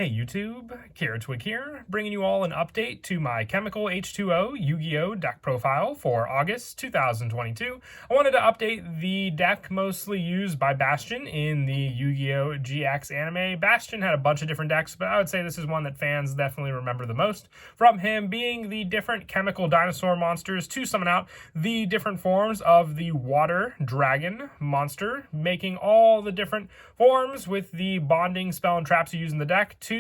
Hey YouTube, Twig here, bringing you all an update to my Chemical H2O Yu-Gi-Oh! Deck profile for August 2022. I wanted to update the deck mostly used by Bastion in the Yu-Gi-Oh! GX anime. Bastion had a bunch of different decks, but I would say this is one that fans definitely remember the most, from him being the different chemical dinosaur monsters to summon out the different forms of the water dragon monster, making all the different forms with the bonding spell and traps you use in the deck to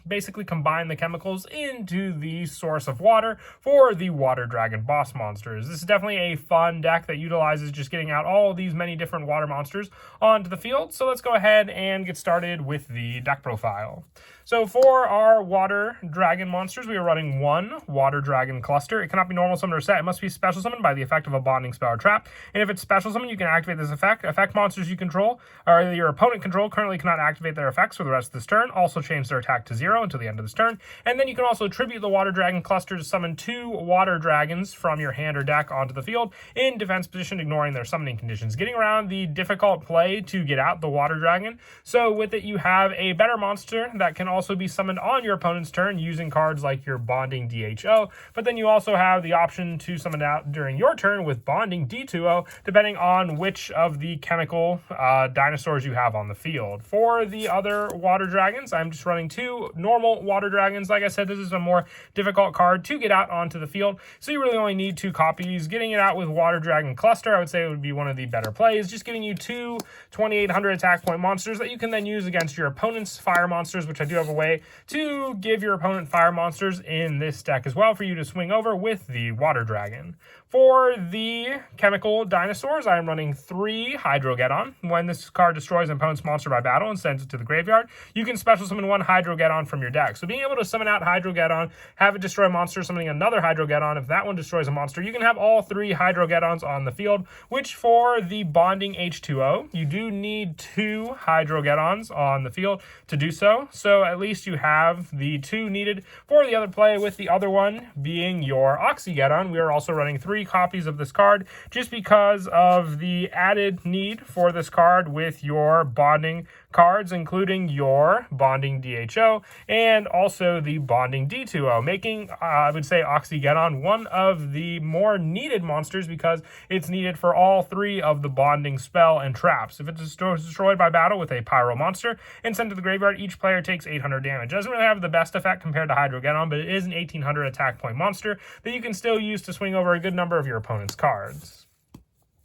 basically combine the chemicals into the source of water for the water dragon boss monsters. This is definitely a fun deck that utilizes just getting out all these many different water monsters onto the field. So let's go ahead and get started with the deck profile. So for our water dragon monsters, we are running one water dragon cluster. It cannot be normal summoned or set. It must be special summoned by the effect of a bonding spell or trap. And if it's special summoned, you can activate this effect. Effect monsters you control, or your opponent control, currently cannot activate their effects for the rest of this turn. Also change their attack to 0 until the end of this turn. And then you can also tribute the water dragon cluster to summon 2 water dragons from your hand or deck onto the field in defense position, ignoring their summoning conditions, getting around the difficult play to get out the water dragon. So with it, you have a better monster that can also be summoned on your opponent's turn using cards like your bonding DHO, but then you also have the option to summon it out during your turn with bonding D2O, depending on which of the chemical dinosaurs you have on the field. For the other water dragons, I'm just running 2 normal water dragons. Like I said, this is a more difficult card to get out onto the field, so you really only need 2 copies. Getting it out with water dragon cluster, I would say it would be one of the better plays, just giving you 2 2800 attack point monsters that you can then use against your opponent's fire monsters, which I do have a way to give your opponent fire monsters in this deck as well for you to swing over with the water dragon. For the chemical dinosaurs, I am running 3 Hydrogeddon. When this card destroys an opponent's monster by battle and sends it to the graveyard, you can special summon 1 Hydrogeddon from your deck. So being able to summon out Hydrogeddon, have it destroy a monster, summoning another Hydrogeddon, if that one destroys a monster, you can have all 3 Hydrogeddons on the field, which for the bonding H2O, you do need 2 Hydrogeddons on the field to do so. So at least you have the 2 needed for the other play, with the other one being your Oxygeddon. We are also running 3 copies of this card just because of the added need for this card with your bonding cards, including your bonding DHO and also the bonding D2O, making, I would say, Oxygeddon one of the more needed monsters because it's needed for all 3 of the bonding spell and traps. If it's destroyed by battle with a pyro monster and sent to the graveyard, each player takes 800 damage. It doesn't really have the best effect compared to Hydrogeddon, but it is an 1800 attack point monster that you can still use to swing over a good number of your opponent's cards.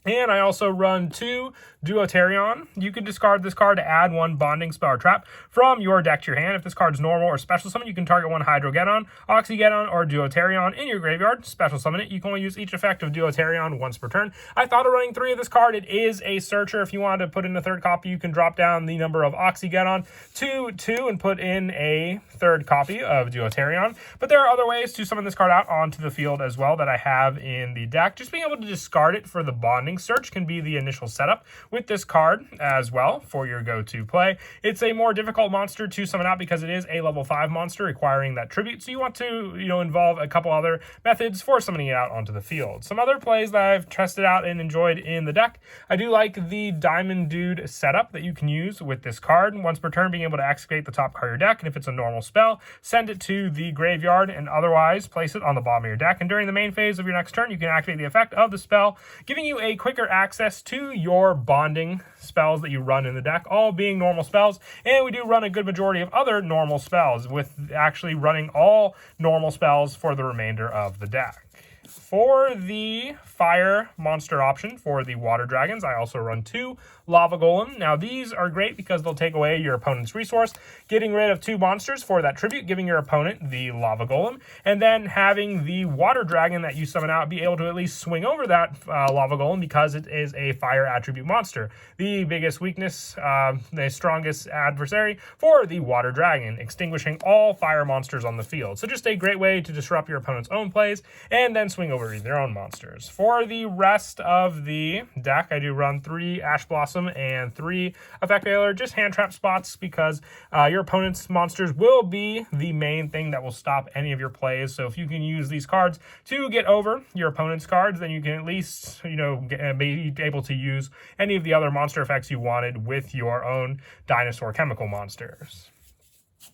And I also run 2 Duotaryon. You can discard this card to add 1 bonding spell or trap from your deck to your hand. If this card's normal or special summon, you can target 1 Hydrogeddon, Oxygeddon, or Duotaryon in your graveyard. Special summon it. You can only use each effect of Duotaryon once per turn. I thought of running 3 of this card. It is a searcher. If you wanted to put in a 3rd copy, you can drop down the number of Oxygeddon to 2 and put in a 3rd copy of Duotaryon. But there are other ways to summon this card out onto the field as well that I have in the deck. Just being able to discard it for the bonding search can be the initial setup with this card as well for your go-to play. It's a more difficult monster to summon out because it is a level 5 monster requiring that tribute, so you want to involve a couple other methods for summoning it out onto the field. Some other plays that I've tested out and enjoyed in the deck, I do like the Diamond Dude setup that you can use with this card. Once per turn, being able to activate the top card of your deck, and if it's a normal spell, send it to the graveyard and otherwise place it on the bottom of your deck. And during the main phase of your next turn, you can activate the effect of the spell, giving you a quicker access to your bonding spells that you run in the deck, all being normal spells. And we do run a good majority of other normal spells, with actually running all normal spells for the remainder of the deck. For the fire monster option for the water dragons, I also run 2 Lava Golem. Now these are great because they'll take away your opponent's resource, getting rid of 2 monsters for that tribute, giving your opponent the Lava Golem, and then having the water dragon that you summon out be able to at least swing over that Lava Golem because it is a fire attribute monster. The biggest weakness, the strongest adversary for the water dragon, extinguishing all fire monsters on the field. So just a great way to disrupt your opponent's own plays and then swing over their own monsters. For the rest of the deck, I do run 3 Ash Blossom and 3 Effect Veiler, just hand trap spots because your opponent's monsters will be the main thing that will stop any of your plays. So if you can use these cards to get over your opponent's cards, then you can at least, be able to use any of the other monster effects you wanted with your own dinosaur chemical monsters.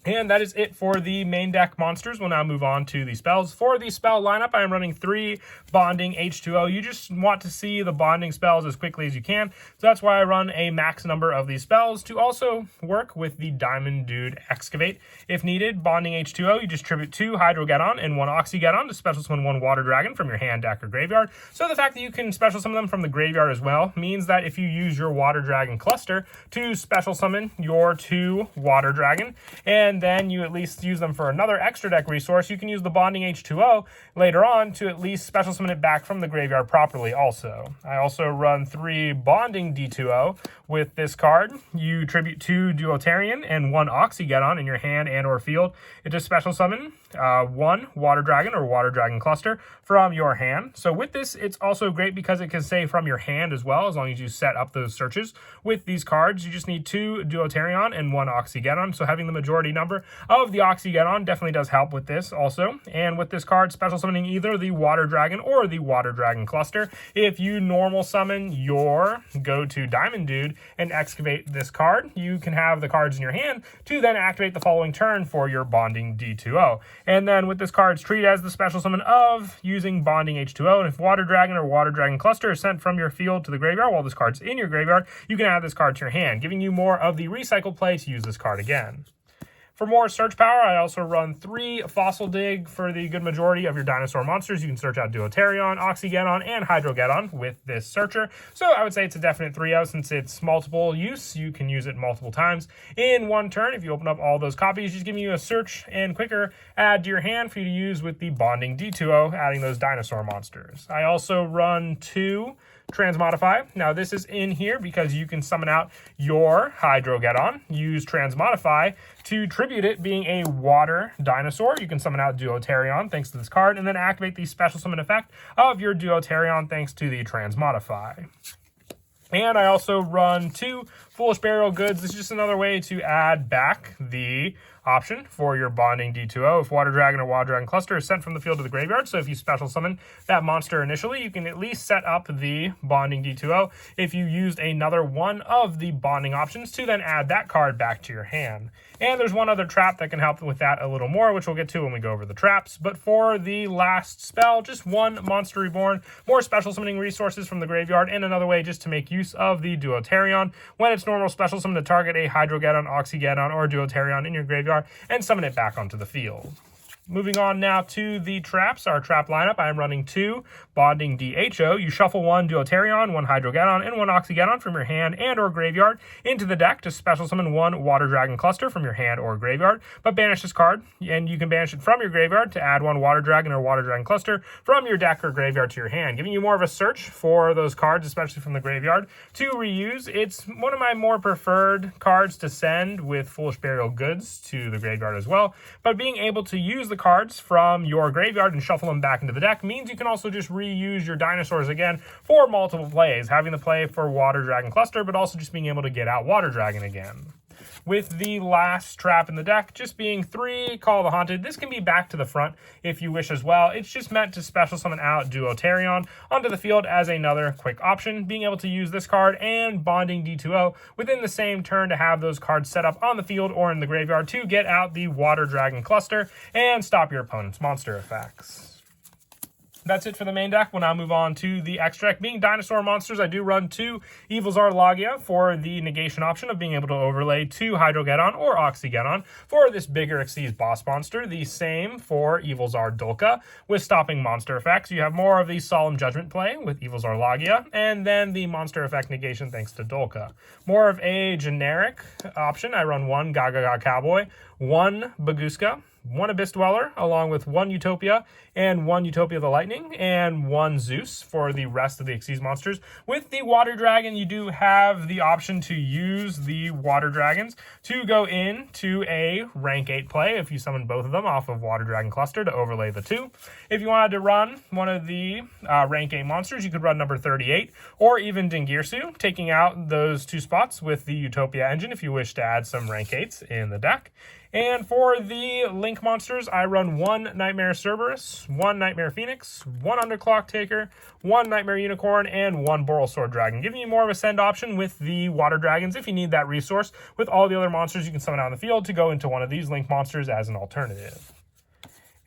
And that is it for the main deck monsters. We'll now move on to the spells. For the spell lineup, I am running 3 bonding H2O. You just want to see the bonding spells as quickly as you can. So that's why I run a max number of these spells to also work with the Diamond Dude Excavate. If needed, bonding H2O, you just tribute 2 Hydrogeddon and 1 Oxygeddon to special summon 1 Water Dragon from your hand, deck, or graveyard. So the fact that you can special summon them from the graveyard as well means that if you use your Water Dragon cluster to special summon your 2 Water Dragon, and then you at least use them for another extra deck resource, you can use the bonding H2O later on to at least special summon it back from the graveyard properly also. I also run 3 bonding D2O with this card. You tribute 2 Duotaryon and 1 Oxygeddon in your hand and or field. It just special summon 1 Water Dragon or Water Dragon cluster from your hand. So with this, it's also great because it can say from your hand as well, as long as you set up those searches. With these cards, you just need 2 Duotaryon and 1 Oxygeddon. So having the majority number of the Oxygeddon definitely does help with this also. And with this card, special summoning either the Water Dragon or the Water Dragon cluster. If you normal summon your go-to Diamond Dude and excavate this card, you can have the cards in your hand to then activate the following turn for your bonding D2O. And then with this card, it's treated as the special summon of using bonding H2O. And if Water Dragon or Water Dragon cluster is sent from your field to the graveyard while this card's in your graveyard, you can add this card to your hand, giving you more of the recycle play to use this card again. For more search power, I also run 3 Fossil Dig for the good majority of your dinosaur monsters. You can search out Duotaryon, Oxygeddon, and Hydrogeddon with this searcher. So I would say it's a definite 3-0 since it's multiple use. You can use it multiple times in one turn. If you open up all those copies, just giving you a search and quicker add to your hand for you to use with the bonding D2O, adding those dinosaur monsters. I also run 2 Transmodify. Now this is in here because you can summon out your Hydrogeddon, use Transmodify to tribute it being a water dinosaur. You can summon out Duotaryon thanks to this card, and then activate the special summon effect of your Duotaryon thanks to the Transmodify. And I also run 2 Foolish Burial Goods. This is just another way to add back the option for your bonding D2O. If Water Dragon or Water Dragon cluster is sent from the field to the graveyard, so if you special summon that monster initially, you can at least set up the bonding D2O if you used another one of the bonding options to then add that card back to your hand. And there's one other trap that can help with that a little more, which we'll get to when we go over the traps. But for the last spell, just 1 Monster Reborn, more special summoning resources from the graveyard, and another way just to make use of the Duotaryon when it's normal special summon to target a Hydrogeddon, Oxygeddon, or Duotaryon in your graveyard and summon it back onto the field. Moving on now to the traps, our trap lineup. I am running 2 bonding DHO. You shuffle 1 Duotaryon, 1 Hydrogeddon, and 1 Oxygeddon from your hand and or graveyard into the deck to special summon 1 Water Dragon cluster from your hand or graveyard, but banish this card, and you can banish it from your graveyard to add 1 Water Dragon or Water Dragon cluster from your deck or graveyard to your hand, giving you more of a search for those cards, especially from the graveyard, to reuse. It's one of my more preferred cards to send with Foolish Burial Goods to the graveyard as well, but being able to use the cards from your graveyard and shuffle them back into the deck means you can also just reuse your dinosaurs again for multiple plays, having the play for Water Dragon cluster, but also just being able to get out Water Dragon again. With the last trap in the deck just being 3 Call the Haunted. This can be back to the front if you wish as well. It's just meant to special summon out Duotaryon onto the field as another quick option, being able to use this card and bonding D2O within the same turn to have those cards set up on the field or in the graveyard to get out the Water Dragon cluster and stop your opponent's monster effects. That's it for the main deck. We'll now move on to the extra deck. Being dinosaur monsters, I do run 2 Evilzar Lagia for the negation option of being able to overlay 2 Hydrogeddon or Oxygeddon for this bigger Xyz boss monster. The same for Evilzar Dolka with stopping monster effects. You have more of the Solemn Judgment play with Evilzar Lagia, and then the monster effect negation thanks to Dolka. More of a generic option, I run 1 Gaga Cowboy, 1 Baguska, 1 Abyss Dweller, along with 1 Utopia and 1 Utopia the Lightning, and 1 Zeus for the rest of the Xyz monsters. With the Water Dragon, you do have the option to use the Water Dragons to go into a rank 8 play if you summon both of them off of Water Dragon Cluster to overlay the 2. If you wanted to run one of the rank 8 monsters, you could run number 38, or even Dingirsu, taking out those 2 spots with the Utopia engine if you wish to add some rank 8s in the deck. And for the Link monsters, I run 1 Nightmare Cerberus, 1 Nightmare Phoenix, 1 Underclock Taker, 1 Nightmare Unicorn, and 1 Borrelsword Dragon, giving you more of a send option with the Water Dragons if you need that resource. With all the other monsters you can summon out in the field to go into one of these Link monsters as an alternative.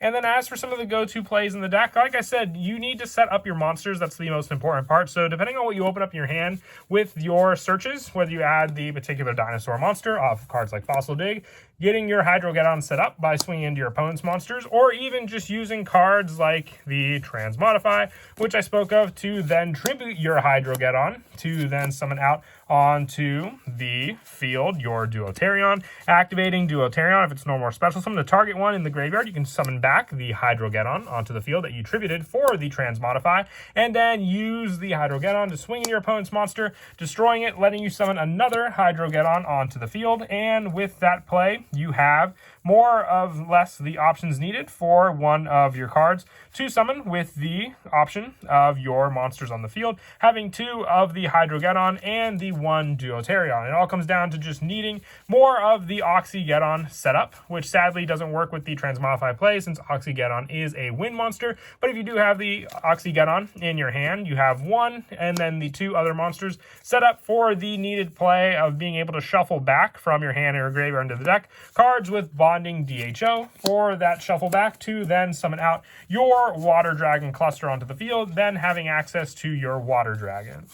And then as for some of the go-to plays in the deck, like I said, you need to set up your monsters. That's the most important part. So depending on what you open up in your hand with your searches, whether you add the particular dinosaur monster off of cards like Fossil Dig, getting your Hydrogeddon set up by swinging into your opponent's monsters, or even just using cards like the Transmodify, which I spoke of, to then tribute your Hydrogeddon, to then summon out onto the field your Duotaryon. Activating Duotaryon, if it's normal or special summon, to target one in the graveyard, you can summon back the Hydrogeddon onto the field that you tributed for the Transmodify, and then use the Hydrogeddon to swing in your opponent's monster, destroying it, letting you summon another Hydrogeddon onto the field. And with that play, you have more of less the options needed for one of your cards to summon, with the option of your monsters on the field having 2 of the Hydrogeddon and the 1 Duotaryon. It all comes down to just needing more of the Oxygeddon setup, which sadly doesn't work with the Transmodify play since Oxygeddon is a win monster. But if you do have the Oxygeddon in your hand, you have 1 and then the 2 other monsters set up for the needed play of being able to shuffle back from your hand or graveyard into the deck cards with Bonding DHO for that shuffle back to then summon out your Water Dragon cluster onto the field, then having access to your Water Dragon.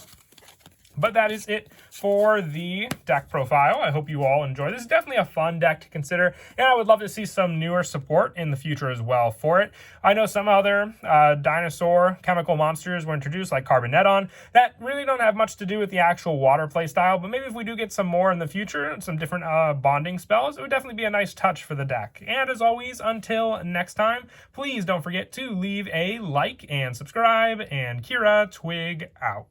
But that is it for the deck profile. I hope you all enjoy. This is definitely a fun deck to consider, and I would love to see some newer support in the future as well for it. I know some other dinosaur chemical monsters were introduced, like Carboneton, that really don't have much to do with the actual water play style, but maybe if we do get some more in the future, some different bonding spells, it would definitely be a nice touch for the deck. And as always, until next time, please don't forget to leave a like and subscribe, and Kira Twig out.